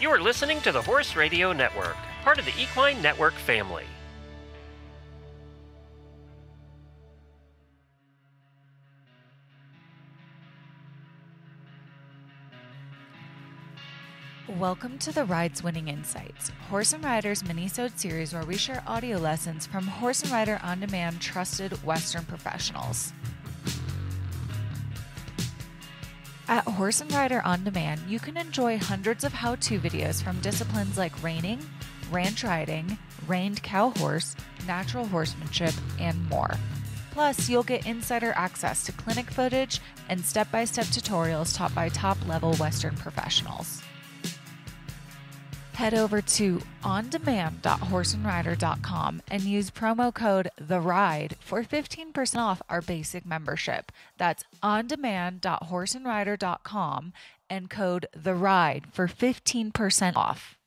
You are listening to the Horse Radio Network, part of the Equine Network family. Welcome to the Rides Winning Insights, Horse and Rider's mini-sode series where we share audio lessons from Horse and Rider On Demand trusted Western professionals. At Horse and Rider On Demand, you can enjoy hundreds of how-to videos from disciplines like reining, ranch riding, reined cow horse, natural horsemanship, and more. Plus, you'll get insider access to clinic footage and step-by-step tutorials taught by top-level Western professionals. Head over to ondemand.horseandrider.com and use promo code THERIDE for 15% off our basic membership. That's ondemand.horseandrider.com and code THERIDE for 15% off.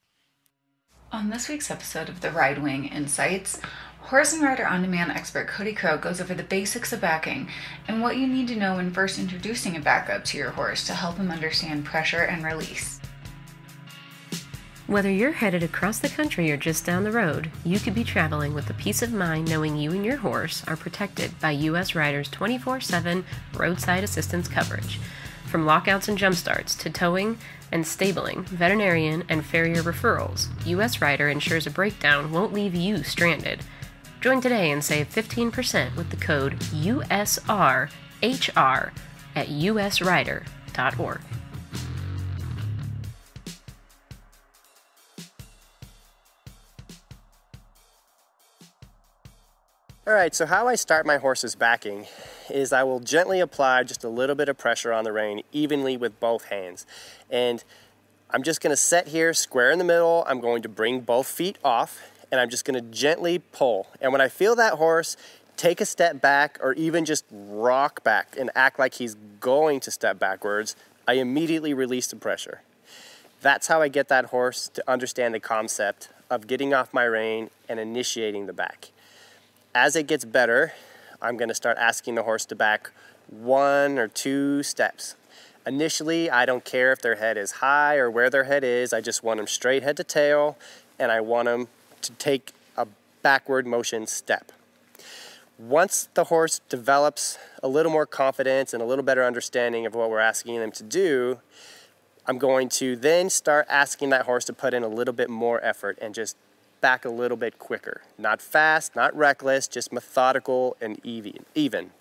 On this week's episode of the Ride Wing Insights, Horse and Rider On Demand expert Cody Crow goes over the basics of backing and what you need to know when first introducing a backup to your horse to help him understand pressure and release. Whether you're headed across the country or just down the road, you could be traveling with the peace of mind knowing you and your horse are protected by U.S. Riders 24/7 roadside assistance coverage. From lockouts and jump starts to towing and stabling, veterinarian and farrier referrals, U.S. Rider ensures a breakdown won't leave you stranded. Join today and save 15% with the code USRHR at usrider.org. Alright, so how I start my horse's backing is I will gently apply just a little bit of pressure on the rein evenly with both hands. And I'm just going to set here square in the middle. I'm going to bring both feet off and I'm just going to gently pull. And when I feel that horse take a step back or even just rock back and act like he's going to step backwards, I immediately release the pressure. That's how I get that horse to understand the concept of getting off my rein and initiating the back. As it gets better, I'm going to start asking the horse to back 1 or 2 steps. Initially, I don't care if their head is high or where their head is. I just want them straight head to tail, and I want them to take a backward motion step. Once the horse develops a little more confidence and a little better understanding of what we're asking them to do, I'm going to then start asking that horse to put in a little bit more effort and just back a little bit quicker. Not fast, not reckless, just methodical and even.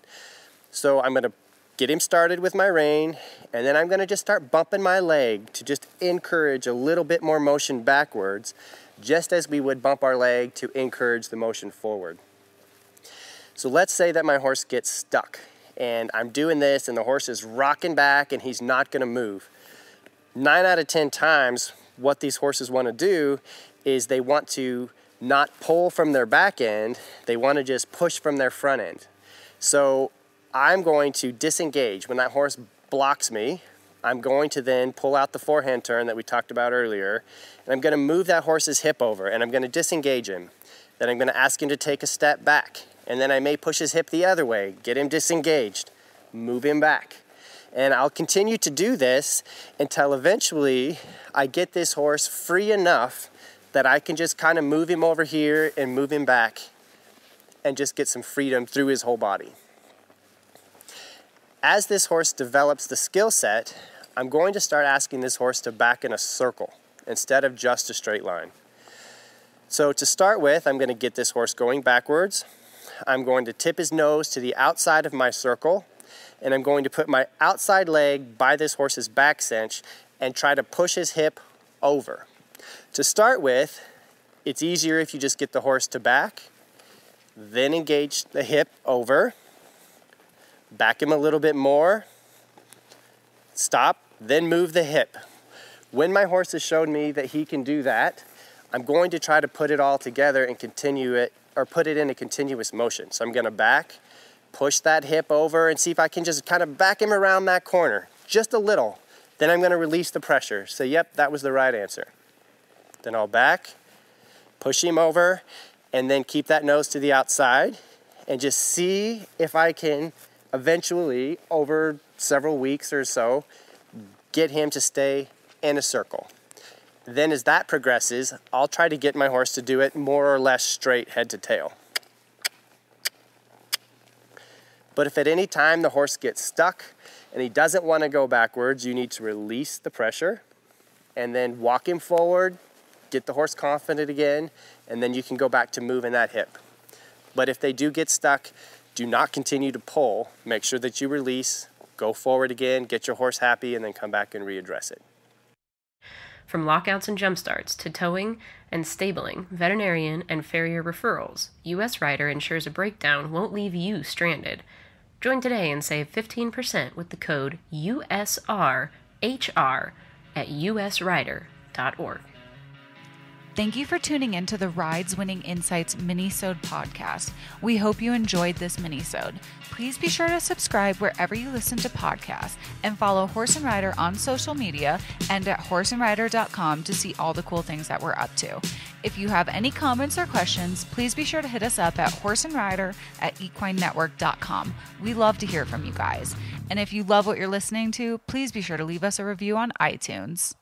So I'm going to get him started with my rein, and then I'm going to just start bumping my leg to just encourage a little bit more motion backwards, just as we would bump our leg to encourage the motion forward. So let's say that my horse gets stuck, and I'm doing this, and the horse is rocking back, and he's not going to move. 9 out of 10 times, what these horses want to do is they want to not pull from their back end, they want to just push from their front end. So I'm going to disengage. When that horse blocks me, I'm going to then pull out the forehand turn that we talked about earlier, and I'm going to move that horse's hip over, and I'm going to disengage him. Then I'm going to ask him to take a step back, and then I may push his hip the other way, get him disengaged, move him back. And I'll continue to do this until eventually I get this horse free enough that I can just kind of move him over here and move him back and just get some freedom through his whole body. As this horse develops the skill set, I'm going to start asking this horse to back in a circle instead of just a straight line. So to start with, I'm going to get this horse going backwards. I'm going to tip his nose to the outside of my circle, and I'm going to put my outside leg by this horse's back cinch and try to push his hip over. To start with, it's easier if you just get the horse to back, then engage the hip over, back him a little bit more, stop, then move the hip. When my horse has shown me that he can do that, I'm going to try to put it all together and continue it, or put it in a continuous motion. So I'm going to back, push that hip over, and see if I can just kind of back him around that corner, just a little. Then I'm going to release the pressure. So yep, that was the right answer. Then I'll back, push him over, and then keep that nose to the outside and just see if I can eventually, over several weeks or so, get him to stay in a circle. Then as that progresses, I'll try to get my horse to do it more or less straight head to tail. But if at any time the horse gets stuck and he doesn't want to go backwards, you need to release the pressure and then walk him forward, get the horse confident again, and then you can go back to moving that hip. But if they do get stuck, do not continue to pull. Make sure that you release, go forward again, get your horse happy, and then come back and readdress it. From lockouts and jump starts to towing and stabling, veterinarian and farrier referrals, US Rider ensures a breakdown won't leave you stranded. Join today and save 15% with the code USRHR at usrider.org. Thank you for tuning in to the Rides Winning Insights Minisode podcast. We hope you enjoyed this minisode. Please be sure to subscribe wherever you listen to podcasts and follow Horse and Rider on social media and at horseandrider.com to see all the cool things that we're up to. If you have any comments or questions, please be sure to hit us up at horseandrider@equinenetwork.com. We love to hear from you guys. And if you love what you're listening to, please be sure to leave us a review on iTunes.